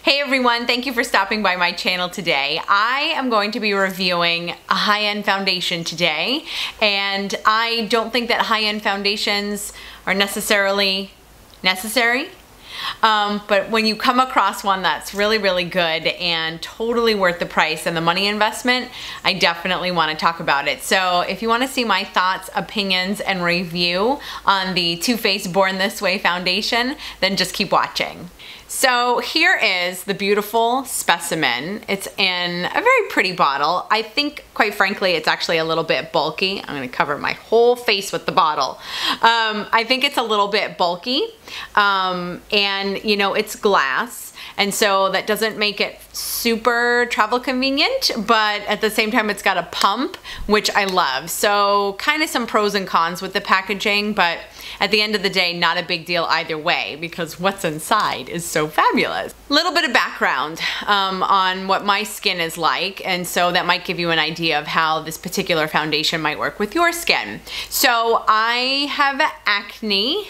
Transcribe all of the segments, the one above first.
Hey everyone, thank you for stopping by my channel today. I am going to be reviewing a high-end foundation today, and I don't think that high-end foundations are necessarily necessary. But when you come across one that's really, really good and totally worth the price and the money investment, I definitely want to talk about it. So if you want to see my thoughts, opinions, and review on the Too Faced Born This Way foundation, then just keep watching. So here is the beautiful specimen. It's in a very pretty bottle. I think, quite frankly, it's actually a little bit bulky. I'm gonna cover my whole face with the bottle. I think it's a little bit bulky, and you know, it's glass. And so that doesn't make it super travel convenient, but at the same time, it's got a pump, which I love. So kind of some pros and cons with the packaging, but at the end of the day, not a big deal either way because what's inside is so fabulous. Little bit of background on what my skin is like, and so that might give you an idea of how this particular foundation might work with your skin. So I have acne.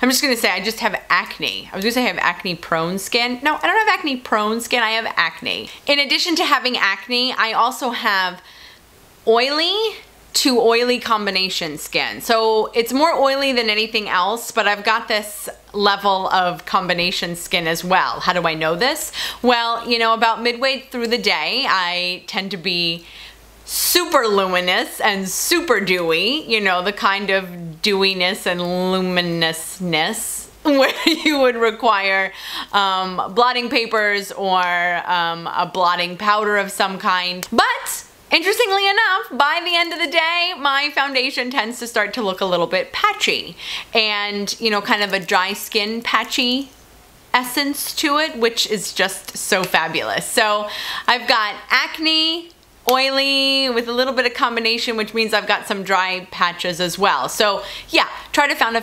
I'm just gonna say I just have acne. I was gonna say I have acne prone skin. No, I don't have acne prone skin, I have acne. In addition to having acne, I also have oily to oily combination skin. So it's more oily than anything else, but I've got this level of combination skin as well. How do I know this? Well, you know, about midway through the day, I tend to be super luminous and super dewy, you know, the kind of dewiness and luminousness where you would require blotting papers or a blotting powder of some kind. But interestingly enough, by the end of the day, my foundation tends to start to look a little bit patchy and, you know, kind of a dry skin patchy essence to it, which is just so fabulous. So I've got acne, oily with a little bit of combination, which means I've got some dry patches as well. So yeah, try to find a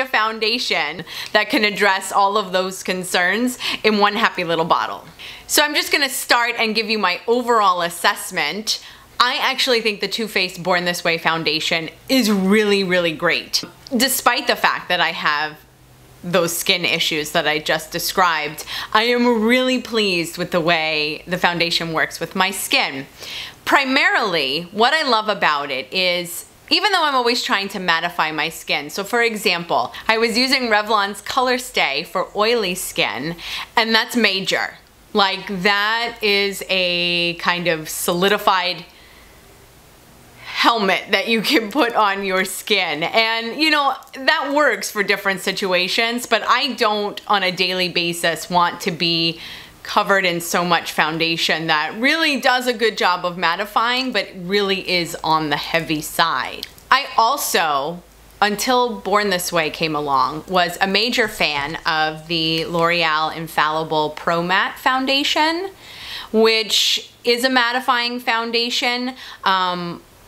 foundation that can address all of those concerns in one happy little bottle. So I'm just gonna start and give you my overall assessment. I actually think the Too Faced Born This Way foundation is really, really great. Despite the fact that I have those skin issues that I just described, I am really pleased with the way the foundation works with my skin. Primarily, what I love about it is, even though I'm always trying to mattify my skin, so for example, I was using Revlon's Color Stay for oily skin, and that's major. Like, that is a kind of solidified helmet that you can put on your skin, and you know, that works for different situations, but I don't on a daily basis want to be covered in so much foundation that really does a good job of mattifying but really is on the heavy side. I also, until Born This Way came along, was a major fan of the L'Oreal Infallible Pro Matte foundation, which is a mattifying foundation,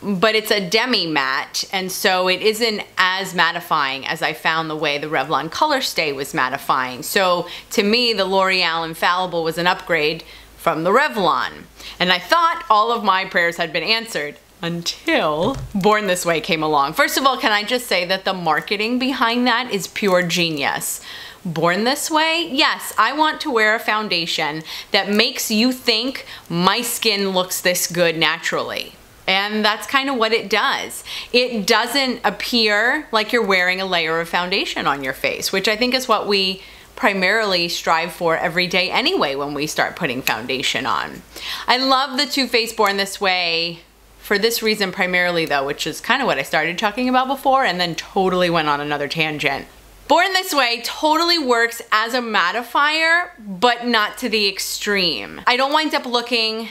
but it's a demi matte, and so it isn't as mattifying as I found the way the Revlon Color Stay was mattifying. So to me, the L'Oreal Infallible was an upgrade from the Revlon. And I thought all of my prayers had been answered until Born This Way came along. First of all, can I just say that the marketing behind that is pure genius. Born This Way? Yes, I want to wear a foundation that makes you think my skin looks this good naturally. And that's kind of what it does. It doesn't appear like you're wearing a layer of foundation on your face, which I think is what we primarily strive for every day anyway when we start putting foundation on. I love the Too Faced Born This Way for this reason primarily though, which is kind of what I started talking about before and then totally went on another tangent. Born This Way totally works as a mattifier, but not to the extreme. I don't wind up looking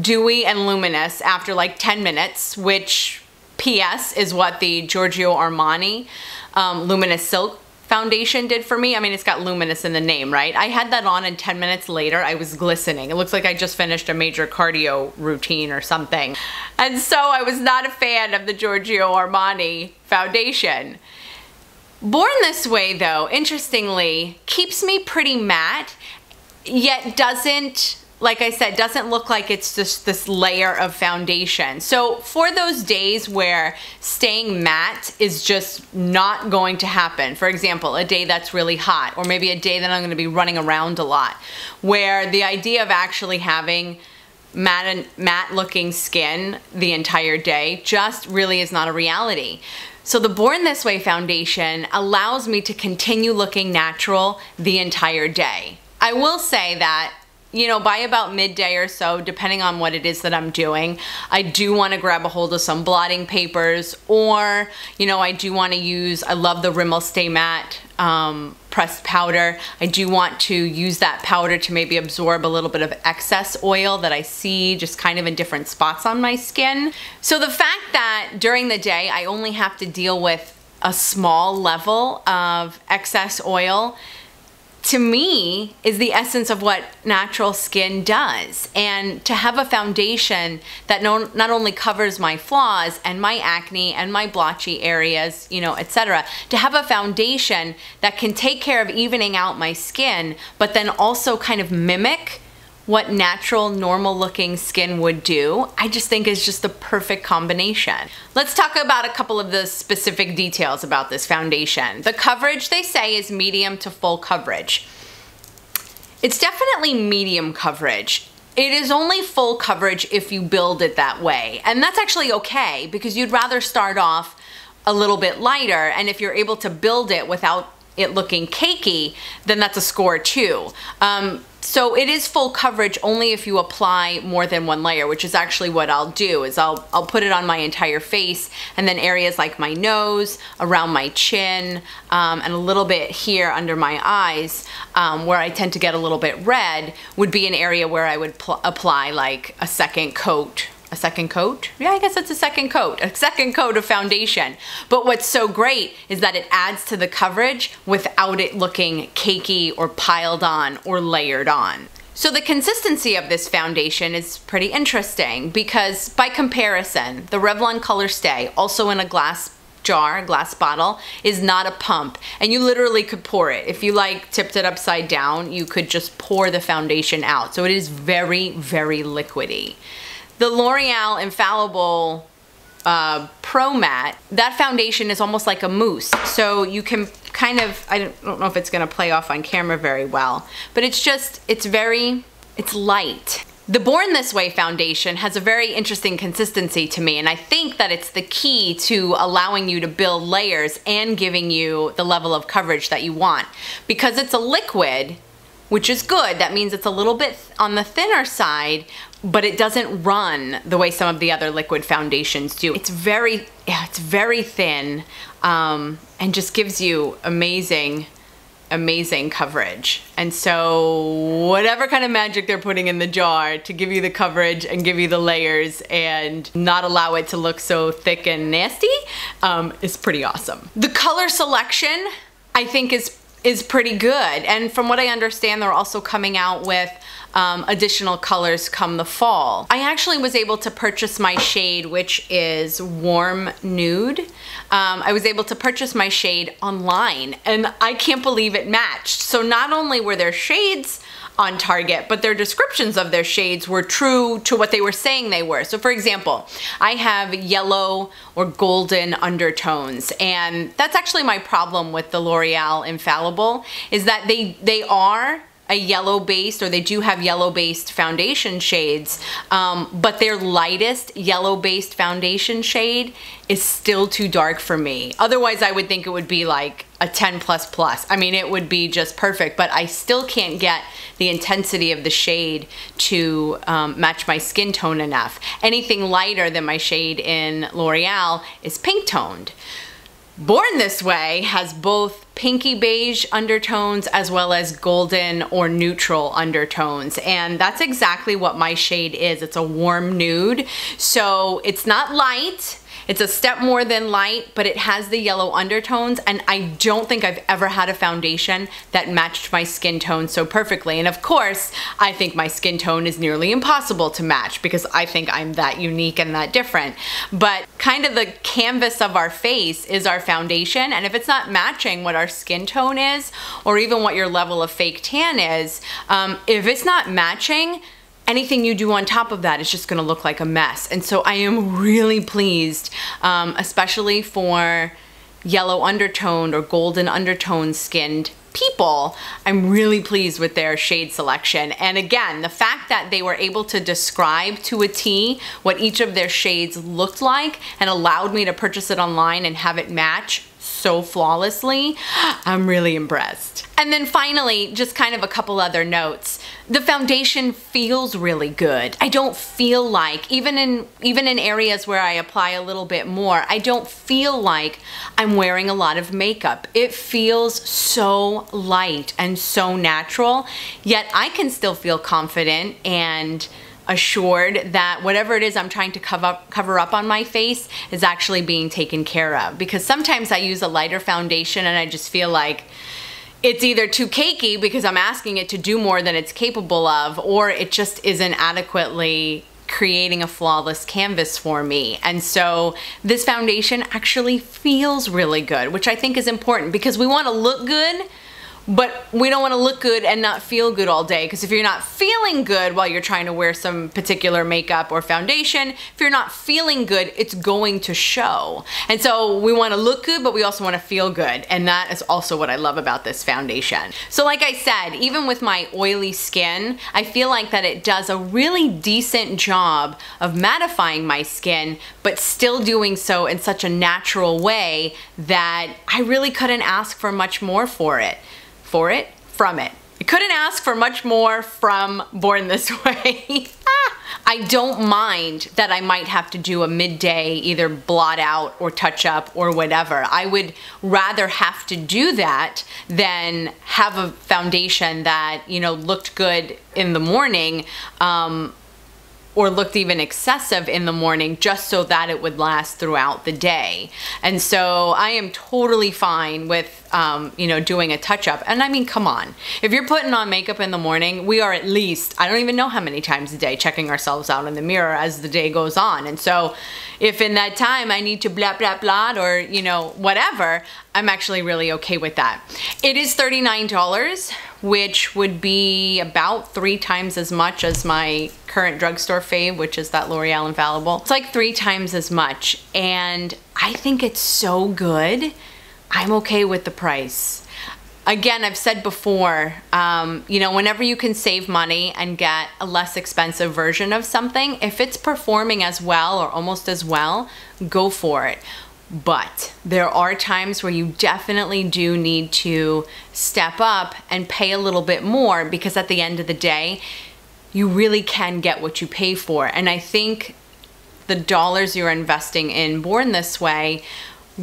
dewy and luminous after like 10 minutes, which PS is what the Giorgio Armani Luminous Silk foundation did for me. I mean, it's got luminous in the name, right? I had that on and 10 minutes later, I was glistening. It looks like I just finished a major cardio routine or something. And so I was not a fan of the Giorgio Armani foundation. Born This Way though, interestingly, keeps me pretty matte, yet doesn't like I said, doesn't look like it's just this layer of foundation. So for those days where staying matte is just not going to happen, for example, a day that's really hot, or maybe a day that I'm going to be running around a lot, where the idea of actually having matte looking skin the entire day just really is not a reality. So the Born This Way foundation allows me to continue looking natural the entire day. I will say that, you know, by about midday or so, depending on what it is that I'm doing, I do want to grab a hold of some blotting papers, or, you know, I do want to use, I love the Rimmel Stay Matte pressed powder. I do want to use that powder to maybe absorb a little bit of excess oil that I see just kind of in different spots on my skin. So the fact that during the day I only have to deal with a small level of excess oil, to me, is the essence of what natural skin does. And to have a foundation that not only covers my flaws and my acne and my blotchy areas, you know, etc., to have a foundation that can take care of evening out my skin, but then also kind of mimic what natural, normal looking skin would do, I just think is just the perfect combination. Let's talk about a couple of the specific details about this foundation. The coverage, they say, is medium to full coverage. It's definitely medium coverage. It is only full coverage if you build it that way. And that's actually okay, because you'd rather start off a little bit lighter, and if you're able to build it without it looking cakey, then that's a score too. So it is full coverage only if you apply more than one layer, which is actually what I'll do, is I'll put it on my entire face, and then areas like my nose, around my chin, and a little bit here under my eyes, where I tend to get a little bit red, would be an area where I would apply like a second coat. A second coat? Yeah, I guess it's a second coat of foundation. But what's so great is that it adds to the coverage without it looking cakey or piled on or layered on. So the consistency of this foundation is pretty interesting, because by comparison, the Revlon Color Stay, also in a glass jar, a glass bottle, is not a pump, and you literally could pour it. If you like tipped it upside down, you could just pour the foundation out. So it is very, very liquidy. The L'Oreal Infallible Pro Matte, that foundation is almost like a mousse. So you can kind of, I don't know if it's gonna play off on camera very well, but it's just, it's light. The Born This Way foundation has a very interesting consistency to me, and I think that it's the key to allowing you to build layers and giving you the level of coverage that you want. Because it's a liquid, which is good, that means it's a little bit on the thinner side, but it doesn't run the way some of the other liquid foundations do. It's very thin, and just gives you amazing coverage. And so whatever kind of magic they're putting in the jar to give you the coverage and give you the layers and not allow it to look so thick and nasty, is pretty awesome. The color selection, I think, is pretty good. And from what I understand, they're also coming out with additional colors come the fall. I actually was able to purchase my shade, which is Warm Nude. I was able to purchase my shade online, and I can't believe it matched. So not only were there shades on Target, but their descriptions of their shades were true to what they were saying they were. So for example, I have yellow or golden undertones, and that's actually my problem with the L'Oreal Infallible, is that they are a yellow based, or they do have yellow based foundation shades, but their lightest yellow based foundation shade is still too dark for me. Otherwise I would think it would be like a 10++. I mean, it would be just perfect, but I still can't get the intensity of the shade to match my skin tone enough. Anything lighter than my shade in L'Oreal is pink toned. Born This Way has both pinky beige undertones as well as golden or neutral undertones, and that's exactly what my shade is. It's a warm nude, so it's not light. It's a step more than light, but it has the yellow undertones, and I don't think I've ever had a foundation that matched my skin tone so perfectly. And of course, I think my skin tone is nearly impossible to match because I think I'm that unique and that different. But kind of the canvas of our face is our foundation, and if it's not matching what our skin tone is, or even what your level of fake tan is, if it's not matching, anything you do on top of that is just gonna look like a mess. And so I am really pleased, especially for yellow undertoned or golden undertone skinned people. I'm really pleased with their shade selection. And again, the fact that they were able to describe to a T what each of their shades looked like and allowed me to purchase it online and have it match so flawlessly, I'm really impressed. And then finally, just kind of a couple other notes. The foundation feels really good. I don't feel like, even in areas where I apply a little bit more, I don't feel like I'm wearing a lot of makeup. It feels so light and so natural, yet I can still feel confident and assured that whatever it is I'm trying to cover up on my face is actually being taken care of. Because sometimes I use a lighter foundation and I just feel like it's either too cakey because I'm asking it to do more than it's capable of, or it just isn't adequately creating a flawless canvas for me. And so this foundation actually feels really good, which I think is important because we want to look good, but we don't want to look good and not feel good all day, because if you're not feeling good while you're trying to wear some particular makeup or foundation, if you're not feeling good, it's going to show. And so we want to look good, but we also want to feel good, and that is also what I love about this foundation. So like I said, even with my oily skin, I feel like that it does a really decent job of mattifying my skin, but still doing so in such a natural way that I really couldn't ask for much more from it. I couldn't ask for much more from Born This Way. I don't mind that I might have to do a midday either blot out or touch up or whatever. I would rather have to do that than have a foundation that, you know, looked good in the morning, or looked even excessive in the morning just so that it would last throughout the day. And so I am totally fine with, you know, doing a touch-up. And I mean, come on. If you're putting on makeup in the morning, we are at least, I don't even know how many times a day, checking ourselves out in the mirror as the day goes on. And so if in that time I need to blah, blah, blah, or, you know, whatever, I'm actually really okay with that. It is $39, which would be about 3 times as much as my current drugstore fave, which is that L'Oreal Infallible. It's like 3 times as much, and I think it's so good. I'm okay with the price. Again, I've said before, you know, whenever you can save money and get a less expensive version of something, if it's performing as well or almost as well, go for it. But there are times where you definitely do need to step up and pay a little bit more, because at the end of the day, you really can get what you pay for. And I think the dollars you're investing in Born This Way,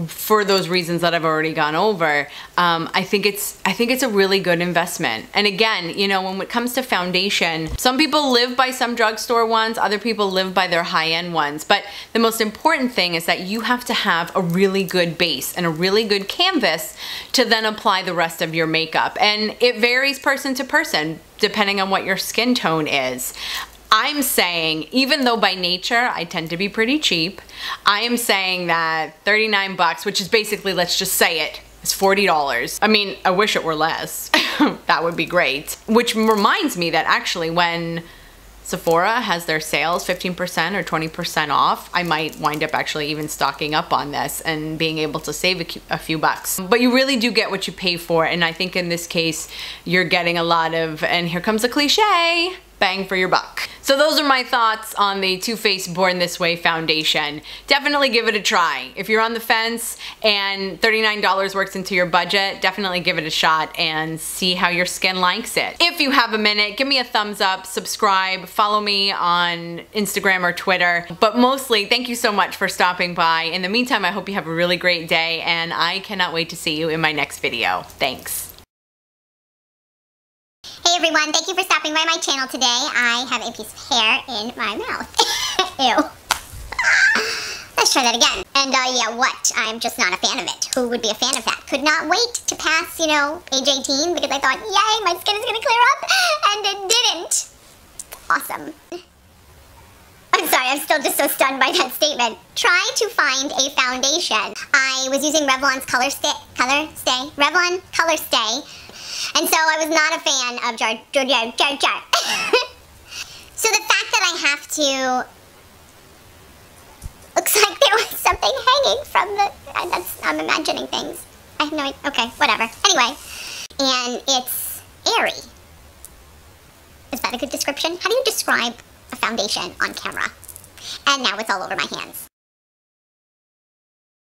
for those reasons that I've already gone over, I think it's a really good investment. And again, you know, when it comes to foundation, some people live by some drugstore ones, other people live by their high-end ones. But the most important thing is that you have to have a really good base and a really good canvas to then apply the rest of your makeup. And it varies person to person, depending on what your skin tone is. I'm saying, even though by nature I tend to be pretty cheap, I am saying that 39 bucks, which is basically, let's just say it, is $40. I mean, I wish it were less. That would be great. Which reminds me that actually when Sephora has their sales 15% or 20% off, I might wind up actually even stocking up on this and being able to save a few bucks. But you really do get what you pay for, and I think in this case, you're getting a lot of, and here comes a cliche, bang for your buck. So those are my thoughts on the Too Faced Born This Way foundation. Definitely give it a try. If you're on the fence and $39 works into your budget, definitely give it a shot and see how your skin likes it. If you have a minute, give me a thumbs up, subscribe, follow me on Instagram or Twitter. But mostly, thank you so much for stopping by. In the meantime, I hope you have a really great day, and I cannot wait to see you in my next video. Thanks. Hey everyone, thank you for stopping by my channel today. I have a piece of hair in my mouth. Ew. Let's try that again. And yeah, what? I'm just not a fan of it. Who would be a fan of that? Could not wait to pass, you know, age 18 because I thought, yay, my skin is gonna clear up, and it didn't. Awesome. I'm sorry, I'm still just so stunned by that statement. Try to find a foundation. I was using Revlon's Revlon Color Stay. And so I was not a fan of So the fact that I have to... Looks like there was something hanging from the... I'm imagining things. I have no idea. Okay, whatever. Anyway, and it's airy. Is that a good description? How do you describe a foundation on camera? And now it's all over my hands.